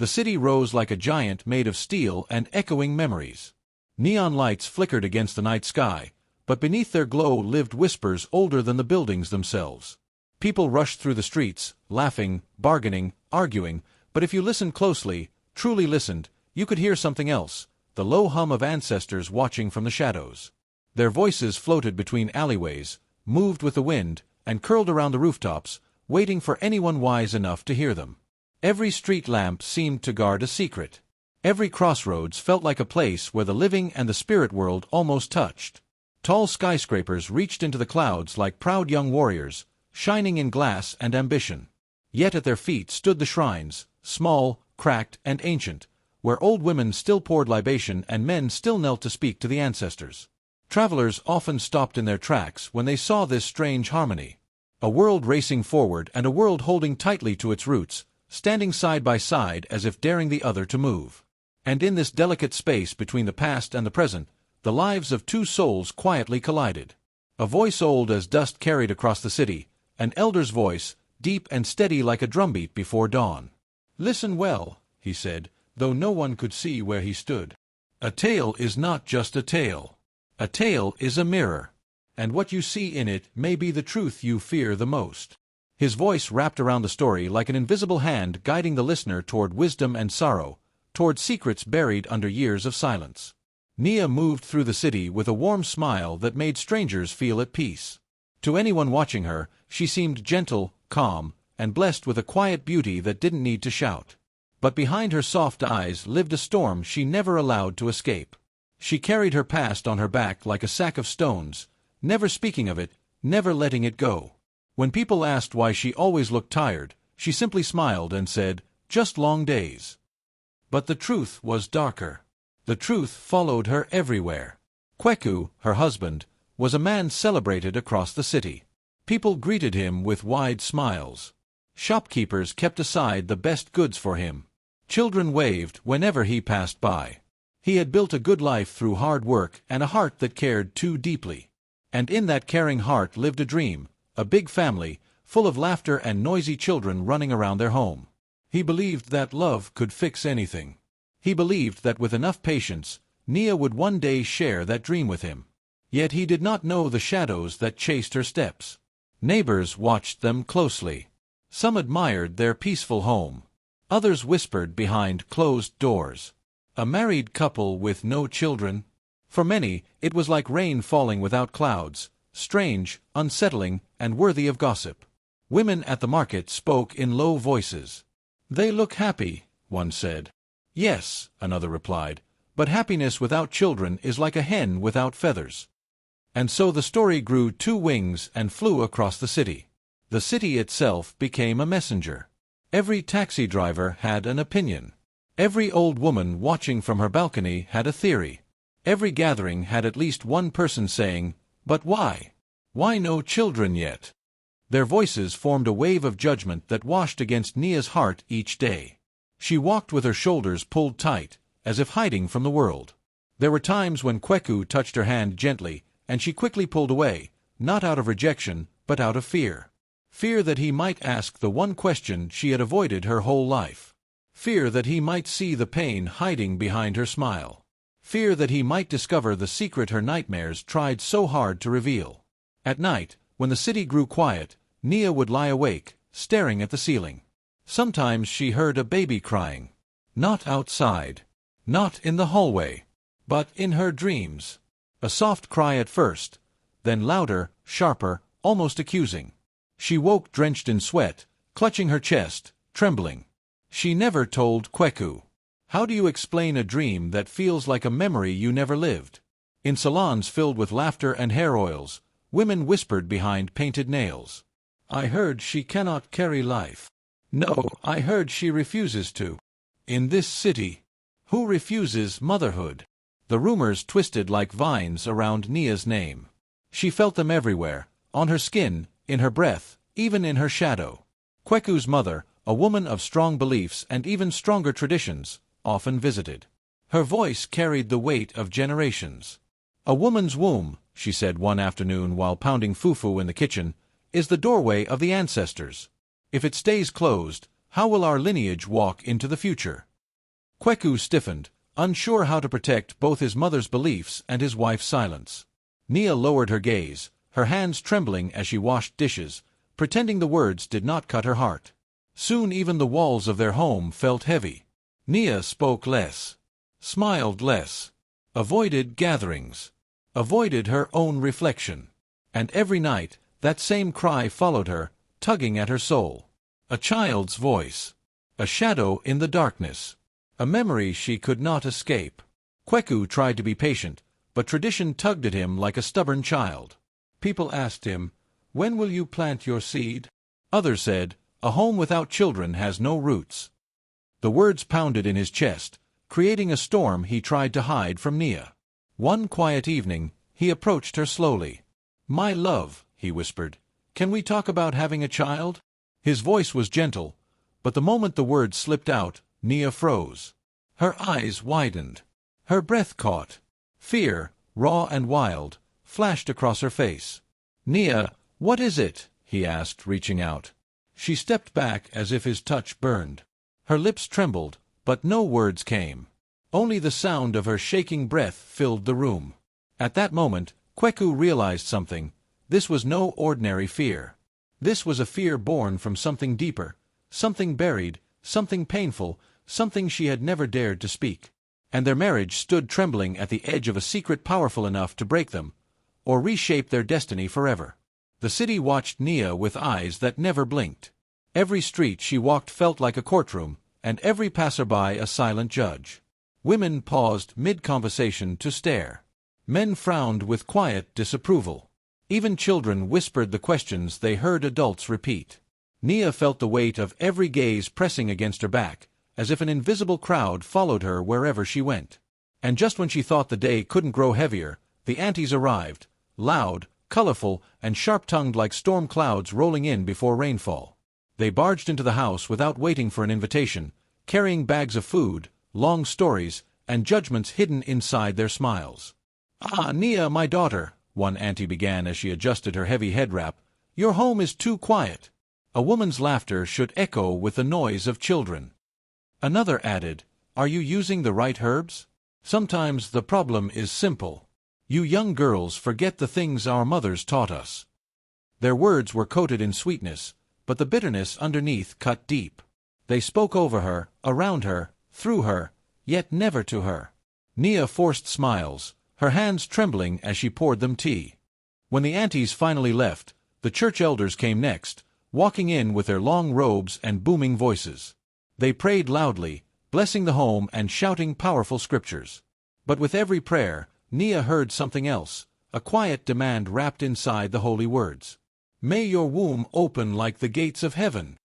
The city rose like a giant made of steel and echoing memories. Neon lights flickered against the night sky, but beneath their glow lived whispers older than the buildings themselves. People rushed through the streets, laughing, bargaining, arguing, but if you listened closely, truly listened, you could hear something else, the low hum of ancestors watching from the shadows. Their voices floated between alleyways, moved with the wind, and curled around the rooftops, waiting for anyone wise enough to hear them. Every street lamp seemed to guard a secret. Every crossroads felt like a place where the living and the spirit world almost touched. Tall skyscrapers reached into the clouds like proud young warriors, shining in glass and ambition. Yet at their feet stood the shrines, small, cracked, and ancient, where old women still poured libation and men still knelt to speak to the ancestors. Travelers often stopped in their tracks when they saw this strange harmony. A world racing forward and a world holding tightly to its roots, standing side by side as if daring the other to move. And in this delicate space between the past and the present, the lives of two souls quietly collided. A voice old as dust carried across the city, an elder's voice, deep and steady like a drumbeat before dawn. "Listen well," he said, though no one could see where he stood. "A tale is not just a tale. A tale is a mirror, and what you see in it may be the truth you fear the most." His voice wrapped around the story like an invisible hand guiding the listener toward wisdom and sorrow, toward secrets buried under years of silence. Nia moved through the city with a warm smile that made strangers feel at peace. To anyone watching her, she seemed gentle, calm, and blessed with a quiet beauty that didn't need to shout. But behind her soft eyes lived a storm she never allowed to escape. She carried her past on her back like a sack of stones, never speaking of it, never letting it go. When people asked why she always looked tired, she simply smiled and said, "Just long days." But the truth was darker. The truth followed her everywhere. Kweku, her husband, was a man celebrated across the city. People greeted him with wide smiles. Shopkeepers kept aside the best goods for him. Children waved whenever he passed by. He had built a good life through hard work and a heart that cared too deeply. And in that caring heart lived a dream, a big family, full of laughter and noisy children running around their home. He believed that love could fix anything. He believed that with enough patience, Nia would one day share that dream with him. Yet he did not know the shadows that chased her steps. Neighbors watched them closely. Some admired their peaceful home. Others whispered behind closed doors. A married couple with no children? For many, it was like rain falling without clouds, strange, unsettling, and worthy of gossip. Women at the market spoke in low voices. "They look happy," one said. "Yes," another replied, "but happiness without children is like a hen without feathers." And so the story grew two wings and flew across the city. The city itself became a messenger. Every taxi driver had an opinion. Every old woman watching from her balcony had a theory. Every gathering had at least one person saying, "But why? Why no children yet?" Their voices formed a wave of judgment that washed against Nia's heart each day. She walked with her shoulders pulled tight, as if hiding from the world. There were times when Kweku touched her hand gently, and she quickly pulled away, not out of rejection, but out of fear. Fear that he might ask the one question she had avoided her whole life. Fear that he might see the pain hiding behind her smile. Fear that he might discover the secret her nightmares tried so hard to reveal. At night, when the city grew quiet, Nia would lie awake, staring at the ceiling. Sometimes she heard a baby crying. Not outside. Not in the hallway. But in her dreams. A soft cry at first, then louder, sharper, almost accusing. She woke drenched in sweat, clutching her chest, trembling. She never told Kweku. How do you explain a dream that feels like a memory you never lived? In salons filled with laughter and hair oils, women whispered behind painted nails. "I heard she cannot carry life." "No, I heard she refuses to." In this city, who refuses motherhood? The rumors twisted like vines around Nia's name. She felt them everywhere, on her skin, in her breath, even in her shadow. Kweku's mother, a woman of strong beliefs and even stronger traditions, often visited. Her voice carried the weight of generations. "A woman's womb," she said one afternoon while pounding fufu in the kitchen, "is the doorway of the ancestors. If it stays closed, how will our lineage walk into the future?" Kweku stiffened, unsure how to protect both his mother's beliefs and his wife's silence. Nia lowered her gaze, her hands trembling as she washed dishes, pretending the words did not cut her heart. Soon even the walls of their home felt heavy. Nia spoke less, smiled less, avoided gatherings, avoided her own reflection. And every night, that same cry followed her, tugging at her soul. A child's voice. A shadow in the darkness. A memory she could not escape. Kweku tried to be patient, but tradition tugged at him like a stubborn child. People asked him, "When will you plant your seed?" Others said, "A home without children has no roots." The words pounded in his chest, creating a storm he tried to hide from Nia. One quiet evening, he approached her slowly. "My love," he whispered, "can we talk about having a child?" His voice was gentle, but the moment the words slipped out, Nia froze. Her eyes widened. Her breath caught. Fear, raw and wild, flashed across her face. "Nia, what is it?" he asked, reaching out. She stepped back as if his touch burned. Her lips trembled, but no words came. Only the sound of her shaking breath filled the room. At that moment, Kweku realized something. This was no ordinary fear. This was a fear born from something deeper, something buried, something painful, something she had never dared to speak. And their marriage stood trembling at the edge of a secret powerful enough to break them, or reshape their destiny forever. The city watched Nia with eyes that never blinked. Every street she walked felt like a courtroom, and every passerby a silent judge. Women paused mid-conversation to stare. Men frowned with quiet disapproval. Even children whispered the questions they heard adults repeat. Nia felt the weight of every gaze pressing against her back, as if an invisible crowd followed her wherever she went. And just when she thought the day couldn't grow heavier, the aunties arrived, loud, colorful, and sharp-tongued like storm clouds rolling in before rainfall. They barged into the house without waiting for an invitation, carrying bags of food, long stories, and judgments hidden inside their smiles. "Ah, Nia, my daughter," one auntie began as she adjusted her heavy head wrap, "your home is too quiet. A woman's laughter should echo with the noise of children." Another added, "Are you using the right herbs? Sometimes the problem is simple. You young girls forget the things our mothers taught us." Their words were coated in sweetness, but the bitterness underneath cut deep. They spoke over her, around her, through her, yet never to her. Nia forced smiles, her hands trembling as she poured them tea. When the aunties finally left, the church elders came next, walking in with their long robes and booming voices. They prayed loudly, blessing the home and shouting powerful scriptures. But with every prayer, Nia heard something else, a quiet demand wrapped inside the holy words. "May your womb open like the gates of heaven.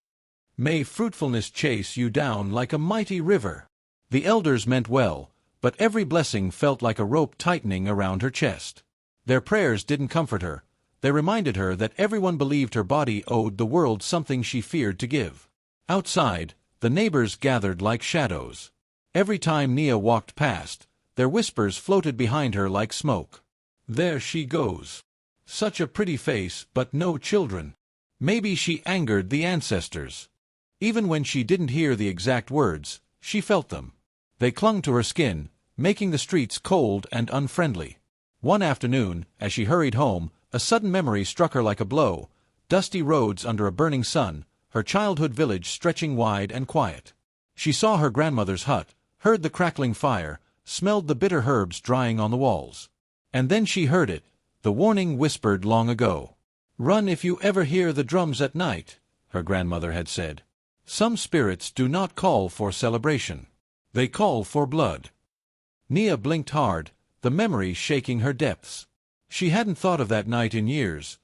May fruitfulness chase you down like a mighty river." The elders meant well, but every blessing felt like a rope tightening around her chest. Their prayers didn't comfort her. They reminded her that everyone believed her body owed the world something she feared to give. Outside, the neighbors gathered like shadows. Every time Nia walked past, their whispers floated behind her like smoke. "There she goes. Such a pretty face, but no children. Maybe she angered the ancestors." Even when she didn't hear the exact words, she felt them. They clung to her skin, making the streets cold and unfriendly. One afternoon, as she hurried home, a sudden memory struck her like a blow. Dusty roads under a burning sun, her childhood village stretching wide and quiet. She saw her grandmother's hut, heard the crackling fire, smelled the bitter herbs drying on the walls. And then she heard it, the warning whispered long ago. "Run if you ever hear the drums at night," her grandmother had said. Some spirits do not call for celebration. They call for blood. Nia blinked hard, the memory shaking her depths. She hadn't thought of that night in years.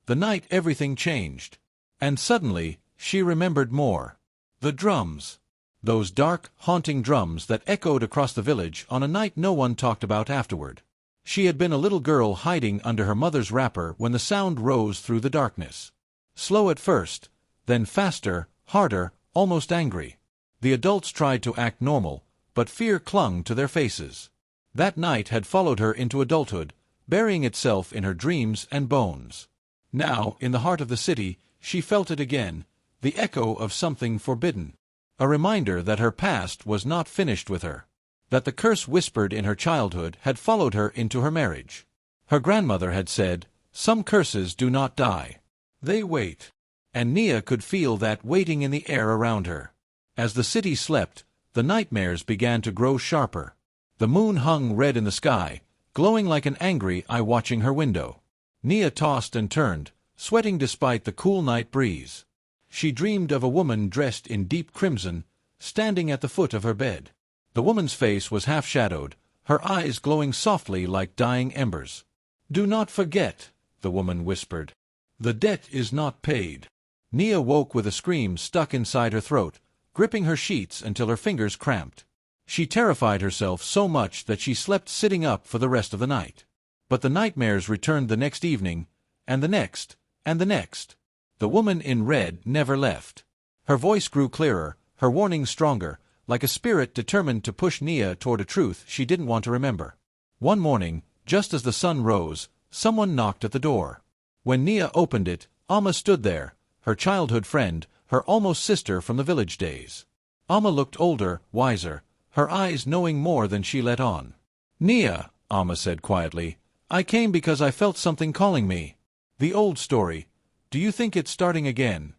The night everything changed. And suddenly, she remembered more. The drums. Those dark, haunting drums that echoed across the village on a night no one talked about afterward. She had been a little girl hiding under her mother's wrapper when the sound rose through the darkness. Slow at first, then faster, harder, almost angry. The adults tried to act normal, but fear clung to their faces. That night had followed her into adulthood, burying itself in her dreams and bones. Now, in the heart of the city, she felt it again, the echo of something forbidden. A reminder that her past was not finished with her. That the curse whispered in her childhood had followed her into her marriage. Her grandmother had said, "Some curses do not die. They wait." And Nia could feel that waiting in the air around her. As the city slept, the nightmares began to grow sharper. The moon hung red in the sky, glowing like an angry eye watching her window. Nia tossed and turned, sweating despite the cool night breeze. She dreamed of a woman dressed in deep crimson, standing at the foot of her bed. The woman's face was half-shadowed, her eyes glowing softly like dying embers. "Do not forget," the woman whispered. "The debt is not paid." Nia woke with a scream stuck inside her throat, gripping her sheets until her fingers cramped. She terrified herself so much that she slept sitting up for the rest of the night. But the nightmares returned the next evening, and the next, and the next. The woman in red never left. Her voice grew clearer, her warnings stronger, like a spirit determined to push Nia toward a truth she didn't want to remember. One morning, just as the sun rose, someone knocked at the door. When Nia opened it, Amma stood there, her childhood friend, her almost sister from the village days. Amma looked older, wiser, her eyes knowing more than she let on. "Nia," Amma said quietly, "I came because I felt something calling me. The old story. Do you think it's starting again?"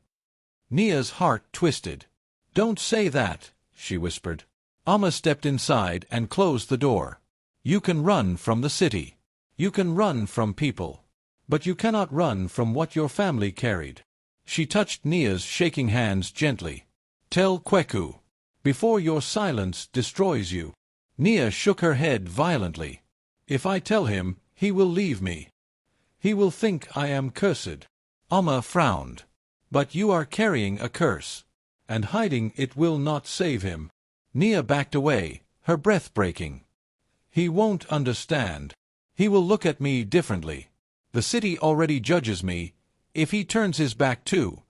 Nia's heart twisted. "Don't say that," she whispered. Amma stepped inside and closed the door. "You can run from the city. You can run from people. But you cannot run from what your family carried." She touched Nia's shaking hands gently. "Tell Kweku. Before your silence destroys you." Nia shook her head violently. "If I tell him, he will leave me. He will think I am cursed." Amma frowned. "But you are carrying a curse, and hiding it will not save him." Nia backed away, her breath breaking. "He won't understand. He will look at me differently. The city already judges me, if he turns his back too."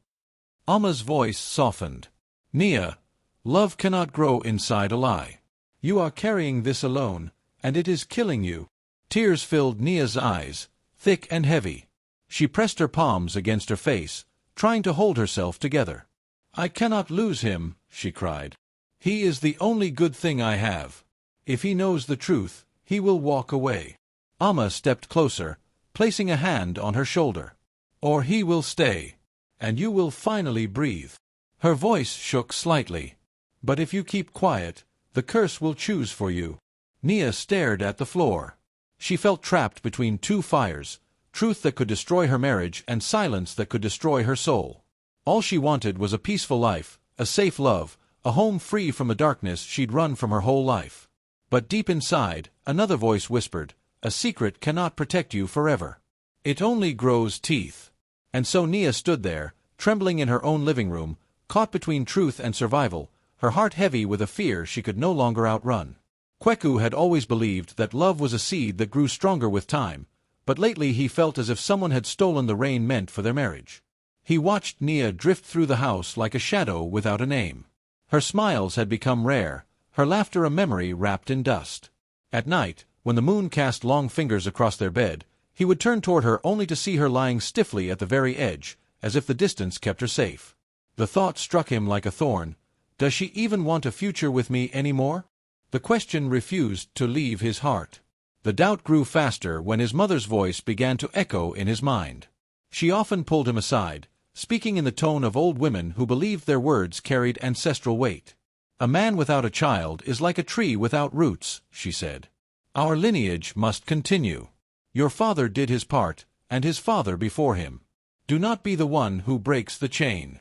Amma's voice softened. "Nia, love cannot grow inside a lie. You are carrying this alone, and it is killing you." Tears filled Nia's eyes, thick and heavy. She pressed her palms against her face, trying to hold herself together. "I cannot lose him," she cried. "He is the only good thing I have. If he knows the truth, he will walk away." Amma stepped closer, placing a hand on her shoulder. "Or he will stay, and you will finally breathe." Her voice shook slightly. "But if you keep quiet, the curse will choose for you." Nia stared at the floor. She felt trapped between two fires, truth that could destroy her marriage and silence that could destroy her soul. All she wanted was a peaceful life, a safe love, a home free from the darkness she'd run from her whole life. But deep inside, another voice whispered, "A secret cannot protect you forever. It only grows teeth." And so Nia stood there, trembling in her own living room, caught between truth and survival, her heart heavy with a fear she could no longer outrun. Kweku had always believed that love was a seed that grew stronger with time, but lately he felt as if someone had stolen the rain meant for their marriage. He watched Nia drift through the house like a shadow without a name. Her smiles had become rare, her laughter a memory wrapped in dust. At night, when the moon cast long fingers across their bed, he would turn toward her only to see her lying stiffly at the very edge, as if the distance kept her safe. The thought struck him like a thorn. Does she even want a future with me anymore? The question refused to leave his heart. The doubt grew faster when his mother's voice began to echo in his mind. She often pulled him aside, speaking in the tone of old women who believed their words carried ancestral weight. "A man without a child is like a tree without roots," she said. "Our lineage must continue. Your father did his part, and his father before him. Do not be the one who breaks the chain."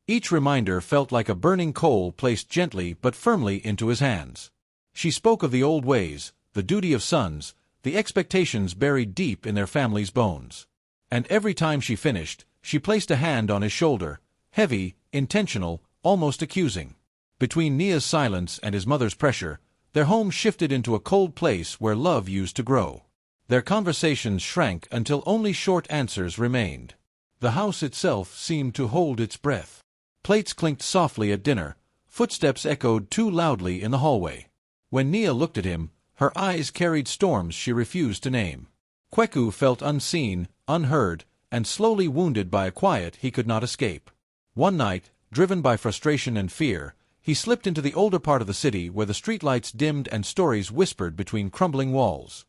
Each reminder felt like a burning coal placed gently but firmly into his hands. She spoke of the old ways, the duty of sons, the expectations buried deep in their family's bones. And every time she finished, she placed a hand on his shoulder, heavy, intentional, almost accusing. Between Nia's silence and his mother's pressure, their home shifted into a cold place where love used to grow. Their conversations shrank until only short answers remained. The house itself seemed to hold its breath. Plates clinked softly at dinner, footsteps echoed too loudly in the hallway. When Nia looked at him, her eyes carried storms she refused to name. Kweku felt unseen, unheard, and slowly wounded by a quiet he could not escape. One night, driven by frustration and fear, He slipped into the older part of the city where the streetlights dimmed and stories whispered between crumbling walls.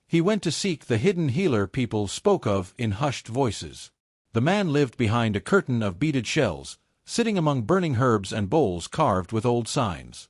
He went to seek the hidden healer people spoke of in hushed voices. The man lived behind a curtain of beaded shells, sitting among burning herbs and bowls carved with old signs.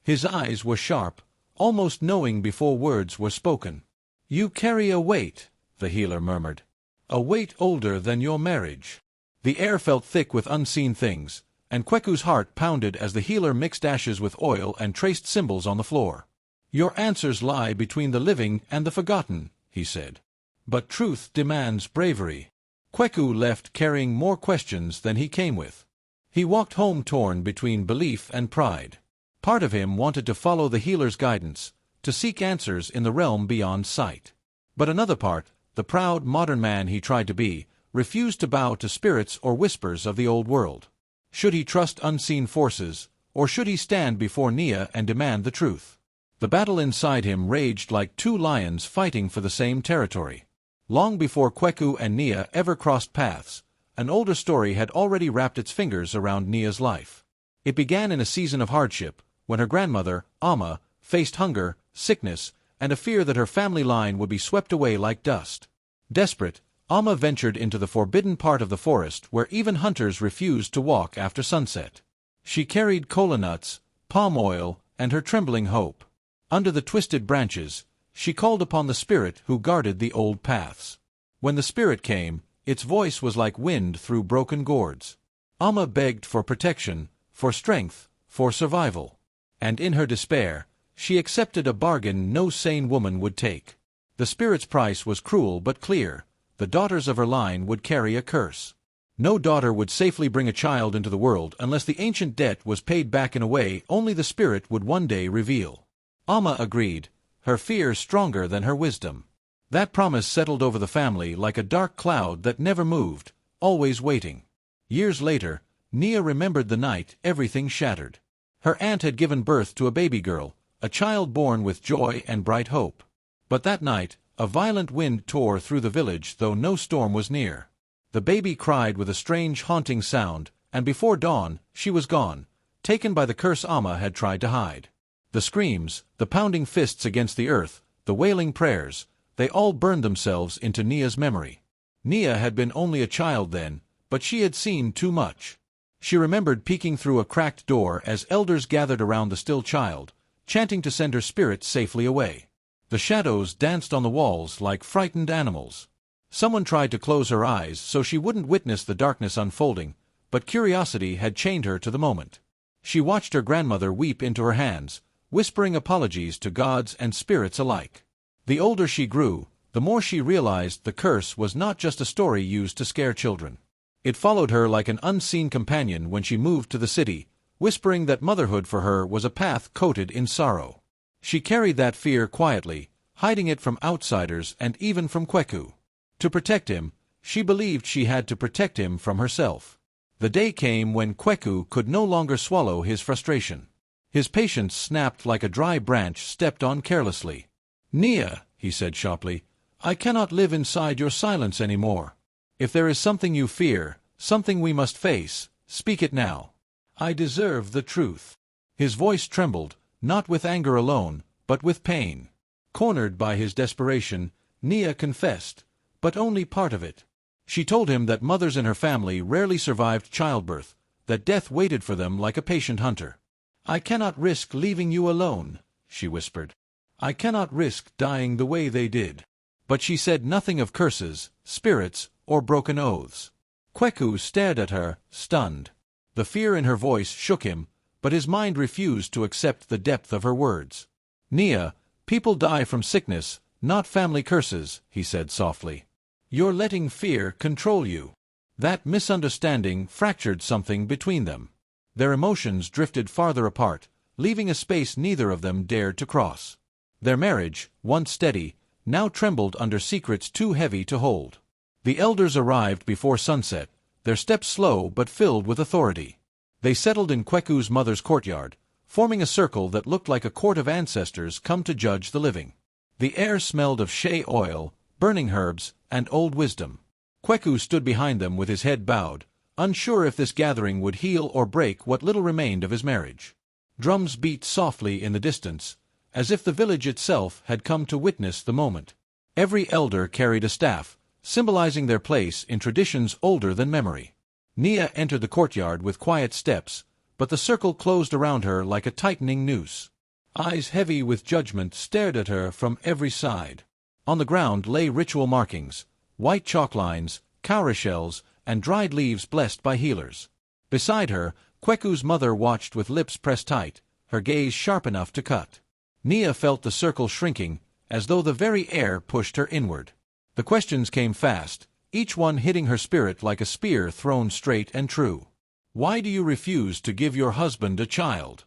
His eyes were sharp, almost knowing before words were spoken. "You carry a weight," the healer murmured. "A weight older than your marriage." The air felt thick with unseen things, and Kweku's heart pounded as the healer mixed ashes with oil and traced symbols on the floor. "Your answers lie between the living and the forgotten," he said. "But truth demands bravery." Kweku left carrying more questions than he came with. He walked home torn between belief and pride. Part of him wanted to follow the healer's guidance, to seek answers in the realm beyond sight. But another part, the proud, modern man he tried to be, refused to bow to spirits or whispers of the old world. Should he trust unseen forces, or should he stand before Nia and demand the truth? The battle inside him raged like two lions fighting for the same territory. Long before Kweku and Nia ever crossed paths, an older story had already wrapped its fingers around Nia's life. It began in a season of hardship, when her grandmother, Amma, faced hunger, sickness, and a fear that her family line would be swept away like dust. Desperate, Amma ventured into the forbidden part of the forest where even hunters refused to walk after sunset. She carried kola nuts, palm oil, and her trembling hope. Under the twisted branches, she called upon the spirit who guarded the old paths. When the spirit came, its voice was like wind through broken gourds. Amma begged for protection, for strength, for survival. And in her despair, she accepted a bargain no sane woman would take. The spirit's price was cruel but clear. The daughters of her line would carry a curse. No daughter would safely bring a child into the world unless the ancient debt was paid back in a way only the spirit would one day reveal. Amma agreed, her fear stronger than her wisdom. That promise settled over the family like a dark cloud that never moved, always waiting. Years later, Nia remembered the night everything shattered. Her aunt had given birth to a baby girl, a child born with joy and bright hope. But that night, a violent wind tore through the village though no storm was near. The baby cried with a strange haunting sound, and before dawn, she was gone, taken by the curse Amma had tried to hide. The screams, the pounding fists against the earth, the wailing prayers, they all burned themselves into Nia's memory. Nia had been only a child then, but she had seen too much. She remembered peeking through a cracked door as elders gathered around the still child, chanting to send her spirit safely away. The shadows danced on the walls like frightened animals. Someone tried to close her eyes so she wouldn't witness the darkness unfolding, but curiosity had chained her to the moment. She watched her grandmother weep into her hands, whispering apologies to gods and spirits alike. The older she grew, the more she realized the curse was not just a story used to scare children. It followed her like an unseen companion when she moved to the city, whispering that motherhood for her was a path coated in sorrow. She carried that fear quietly, hiding it from outsiders and even from Kweku. To protect him, she believed she had to protect him from herself. The day came when Kweku could no longer swallow his frustration. His patience snapped like a dry branch stepped on carelessly. "Nia," he said sharply, "I cannot live inside your silence anymore. If there is something you fear, something we must face, speak it now. I deserve the truth." His voice trembled, not with anger alone, but with pain. Cornered by his desperation, Nia confessed, but only part of it. She told him that mothers in her family rarely survived childbirth, that death waited for them like a patient hunter. "I cannot risk leaving you alone," she whispered. "I cannot risk dying the way they did." But she said nothing of curses, spirits, or broken oaths. Kweku stared at her, stunned. The fear in her voice shook him, but his mind refused to accept the depth of her words. "Nia, people die from sickness, not family curses," he said softly. "You're letting fear control you." That misunderstanding fractured something between them. Their emotions drifted farther apart, leaving a space neither of them dared to cross. Their marriage, once steady, now trembled under secrets too heavy to hold. The elders arrived before sunset, their steps slow but filled with authority. They settled in Kweku's mother's courtyard, forming a circle that looked like a court of ancestors come to judge the living. The air smelled of shea oil, burning herbs, and old wisdom. Kweku stood behind them with his head bowed, unsure if this gathering would heal or break what little remained of his marriage. Drums beat softly in the distance, as if the village itself had come to witness the moment. Every elder carried a staff, symbolizing their place in traditions older than memory. Nia entered the courtyard with quiet steps, but the circle closed around her like a tightening noose. Eyes heavy with judgment stared at her from every side. On the ground lay ritual markings, white chalk lines, cowrie shells, and dried leaves blessed by healers. Beside her, Kweku's mother watched with lips pressed tight, her gaze sharp enough to cut. Nia felt the circle shrinking, as though the very air pushed her inward. The questions came fast, each one hitting her spirit like a spear thrown straight and true. Why do you refuse to give your husband a child?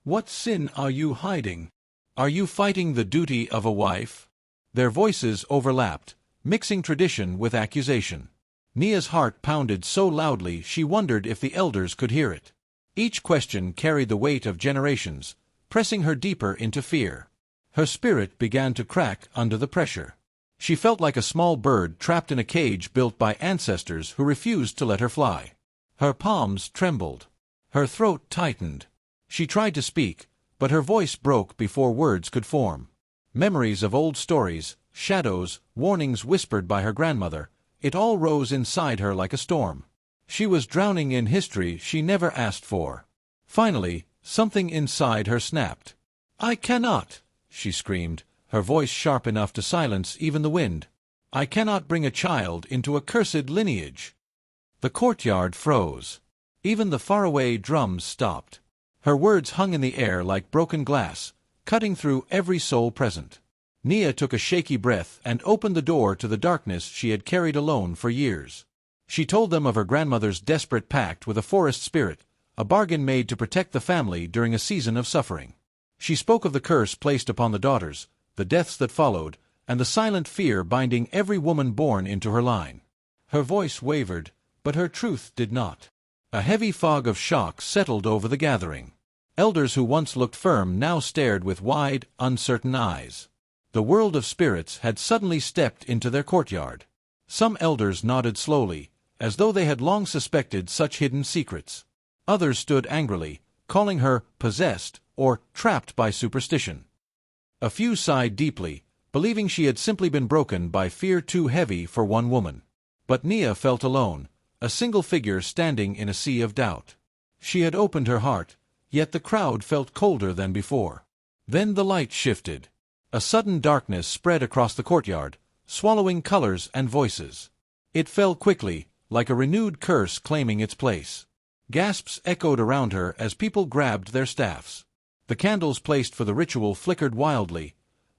What sin are you hiding? Are you fighting the duty of a wife? Their voices overlapped, mixing tradition with accusation. Nia's heart pounded so loudly she wondered if the elders could hear it. Each question carried the weight of generations, pressing her deeper into fear. Her spirit began to crack under the pressure. She felt like a small bird trapped in a cage built by ancestors who refused to let her fly. Her palms trembled. Her throat tightened. She tried to speak, but her voice broke before words could form. Memories of old stories, shadows, warnings whispered by her grandmother, it all rose inside her like a storm. She was drowning in history she never asked for. Finally, something inside her snapped. "I cannot!" she screamed, her voice sharp enough to silence even the wind. "I cannot bring a child into a cursed lineage." The courtyard froze. Even the faraway drums stopped. Her words hung in the air like broken glass, cutting through every soul present. Nia took a shaky breath and opened the door to the darkness she had carried alone for years. She told them of her grandmother's desperate pact with a forest spirit, a bargain made to protect the family during a season of suffering. She spoke of the curse placed upon the daughters, the deaths that followed, and the silent fear binding every woman born into her line. Her voice wavered, but her truth did not. A heavy fog of shock settled over the gathering. Elders who once looked firm now stared with wide, uncertain eyes. The world of spirits had suddenly stepped into their courtyard. Some elders nodded slowly, as though they had long suspected such hidden secrets. Others stood angrily, calling her possessed or trapped by superstition. A few sighed deeply, believing she had simply been broken by fear too heavy for one woman. But Nia felt alone, a single figure standing in a sea of doubt. She had opened her heart, yet the crowd felt colder than before. Then the light shifted. A sudden darkness spread across the courtyard, swallowing colors and voices. It fell quickly, like a renewed curse claiming its place. Gasps echoed around her as people grabbed their staffs. The candles placed for the ritual flickered wildly,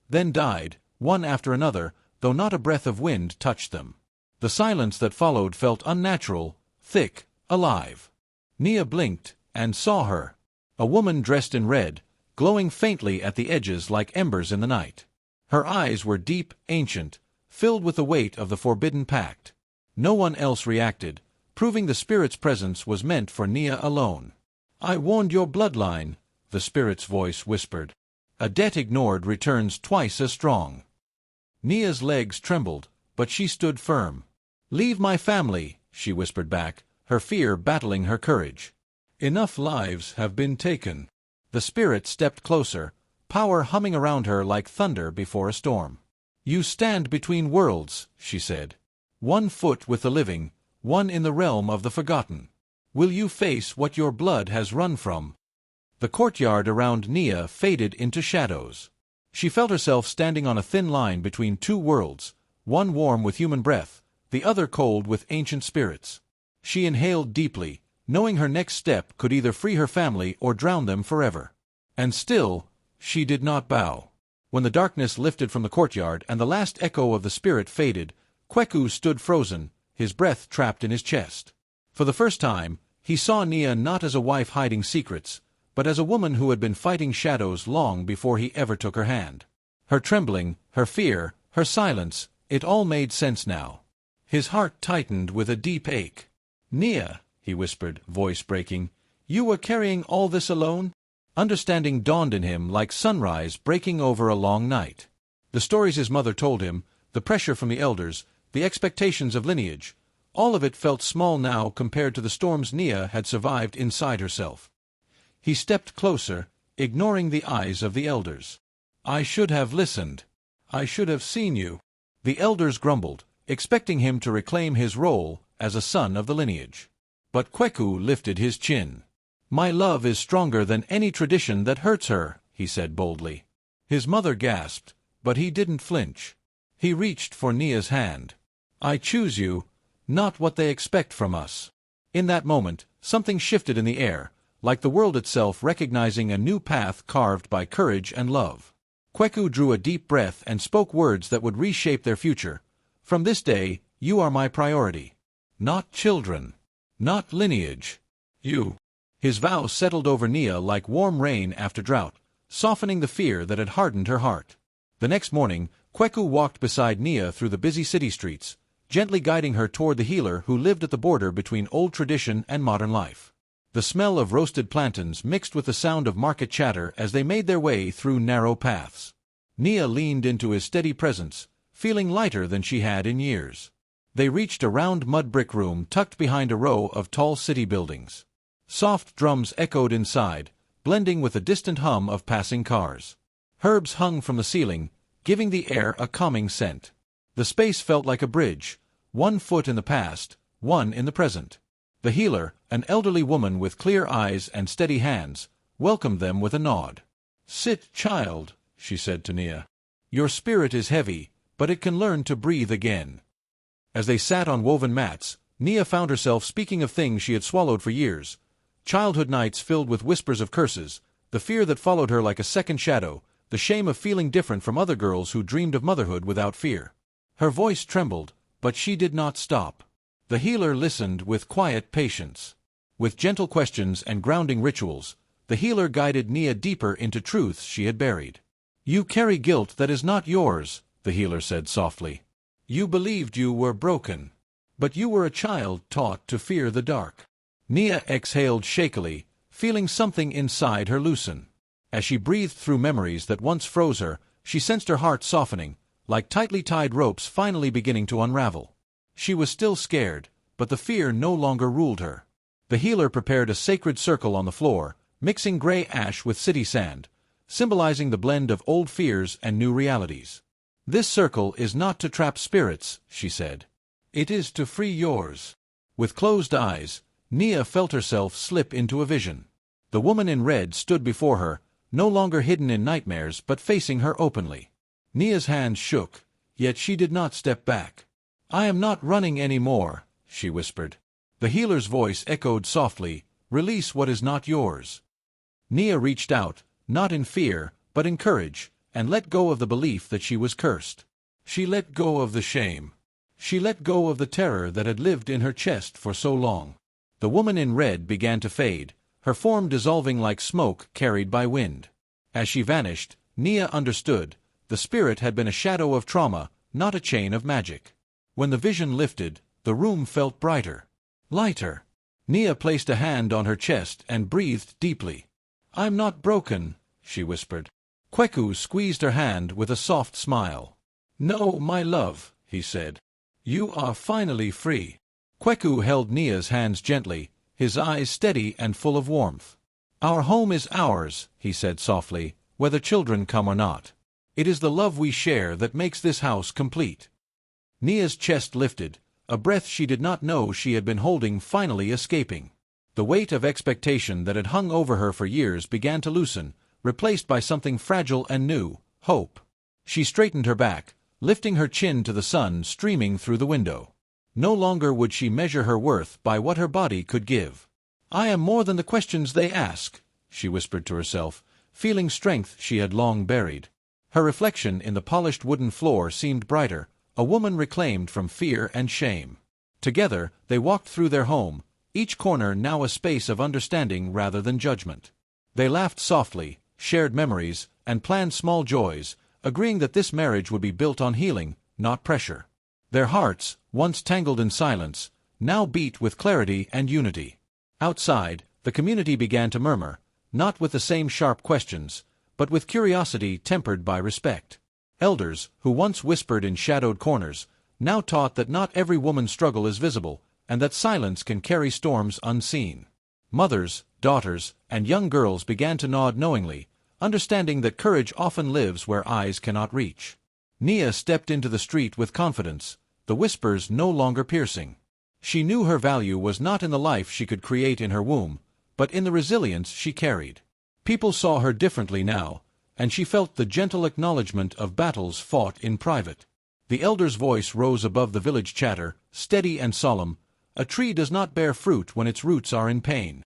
then died, one after another, though not a breath of wind touched them. The silence that followed felt unnatural, thick, alive. Nia blinked, and saw her. A woman dressed in red, glowing faintly at the edges like embers in the night. Her eyes were deep, ancient, filled with the weight of the forbidden pact. No one else reacted, proving the spirit's presence was meant for Nia alone. "I warned your bloodline," the spirit's voice whispered. "A debt ignored returns twice as strong." Nia's legs trembled, but she stood firm. "Leave my family," she whispered back, her fear battling her courage. "Enough lives have been taken." The spirit stepped closer, power humming around her like thunder before a storm. "You stand between worlds," she said. "One foot with the living, one in the realm of the forgotten. Will you face what your blood has run from?" The courtyard around Nia faded into shadows. She felt herself standing on a thin line between two worlds, one warm with human breath, the other cold with ancient spirits. She inhaled deeply, knowing her next step could either free her family or drown them forever. And still, she did not bow. When the darkness lifted from the courtyard and the last echo of the spirit faded, Kweku stood frozen, his breath trapped in his chest. For the first time, he saw Nia not as a wife hiding secrets, but as a woman who had been fighting shadows long before he ever took her hand. Her trembling, her fear, her silence, it all made sense now. His heart tightened with a deep ache. "Nia," he whispered, voice breaking, "you were carrying all this alone?" Understanding dawned in him like sunrise breaking over a long night. The stories his mother told him, the pressure from the elders, the expectations of lineage, All of it felt small now compared to the storms Nia had survived inside herself. He stepped closer, ignoring the eyes of the elders. "I should have listened. I should have seen you." The elders grumbled, expecting him to reclaim his role as a son of the lineage. But Kweku lifted his chin. "My love is stronger than any tradition that hurts her," he said boldly. His mother gasped, but he didn't flinch. He reached for Nia's hand. "I choose you, not what they expect from us." In that moment, something shifted in the air, like the world itself recognizing a new path carved by courage and love. Kweku drew a deep breath and spoke words that would reshape their future. "From this day, you are my priority. Not children. Not lineage. You." His vow settled over Nia like warm rain after drought, softening the fear that had hardened her heart. The next morning, Kweku walked beside Nia through the busy city streets, gently guiding her toward the healer who lived at the border between old tradition and modern life. The smell of roasted plantains mixed with the sound of market chatter as they made their way through narrow paths. Nia leaned into his steady presence, feeling lighter than she had in years. They reached a round mud brick room tucked behind a row of tall city buildings. Soft drums echoed inside, blending with the distant hum of passing cars. Herbs hung from the ceiling, giving the air a calming scent. The space felt like a bridge, one foot in the past, one in the present. The healer, an elderly woman with clear eyes and steady hands, welcomed them with a nod. "Sit, child," she said to Nia. "Your spirit is heavy, but it can learn to breathe again." As they sat on woven mats, Nia found herself speaking of things she had swallowed for years. Childhood nights filled with whispers of curses, the fear that followed her like a second shadow, the shame of feeling different from other girls who dreamed of motherhood without fear. Her voice trembled, but she did not stop. The healer listened with quiet patience. With gentle questions and grounding rituals, the healer guided Nia deeper into truths she had buried. "You carry guilt that is not yours," the healer said softly. "You believed you were broken. But you were a child taught to fear the dark." Nia exhaled shakily, feeling something inside her loosen. As she breathed through memories that once froze her, she sensed her heart softening, like tightly tied ropes finally beginning to unravel. She was still scared, but the fear no longer ruled her. The healer prepared a sacred circle on the floor, mixing gray ash with city sand, symbolizing the blend of old fears and new realities. "This circle is not to trap spirits," she said. "It is to free yours." With closed eyes, Nia felt herself slip into a vision. The woman in red stood before her, no longer hidden in nightmares but facing her openly. Nia's hands shook, yet she did not step back. "I am not running any more," she whispered. The healer's voice echoed softly, "Release what is not yours." Nia reached out, not in fear, but in courage, and let go of the belief that she was cursed. She let go of the shame. She let go of the terror that had lived in her chest for so long. The woman in red began to fade, her form dissolving like smoke carried by wind. As she vanished, Nia understood. The spirit had been a shadow of trauma, not a chain of magic. When the vision lifted, the room felt brighter. Lighter. Nia placed a hand on her chest and breathed deeply. "I'm not broken," she whispered. Kweku squeezed her hand with a soft smile. "No, my love," he said. "You are finally free." Kweku held Nia's hands gently, his eyes steady and full of warmth. "Our home is ours," he said softly, "whether children come or not. It is the love we share that makes this house complete." Nia's chest lifted, a breath she did not know she had been holding finally escaping. The weight of expectation that had hung over her for years began to loosen, replaced by something fragile and new, hope. She straightened her back, lifting her chin to the sun streaming through the window. No longer would she measure her worth by what her body could give. "I am more than the questions they ask," she whispered to herself, feeling strength she had long buried. Her reflection in the polished wooden floor seemed brighter, a woman reclaimed from fear and shame. Together, they walked through their home, each corner now a space of understanding rather than judgment. They laughed softly, shared memories, and planned small joys, agreeing that this marriage would be built on healing, not pressure. Their hearts, once tangled in silence, now beat with clarity and unity. Outside, the community began to murmur, not with the same sharp questions, but with curiosity tempered by respect. Elders, who once whispered in shadowed corners, now taught that not every woman's struggle is visible, and that silence can carry storms unseen. Mothers, daughters, and young girls began to nod knowingly, understanding that courage often lives where eyes cannot reach. Nia stepped into the street with confidence, the whispers no longer piercing. She knew her value was not in the life she could create in her womb, but in the resilience she carried. People saw her differently now, and she felt the gentle acknowledgement of battles fought in private. The elder's voice rose above the village chatter, steady and solemn. A tree does not bear fruit when its roots are in pain.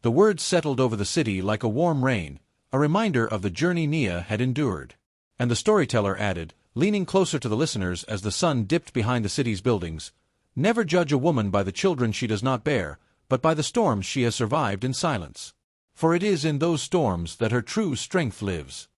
The words settled over the city like a warm rain, a reminder of the journey Nia had endured. And the storyteller added, leaning closer to the listeners as the sun dipped behind the city's buildings, "Never judge a woman by the children she does not bear, but by the storms she has survived in silence. For it is in those storms that her true strength lives."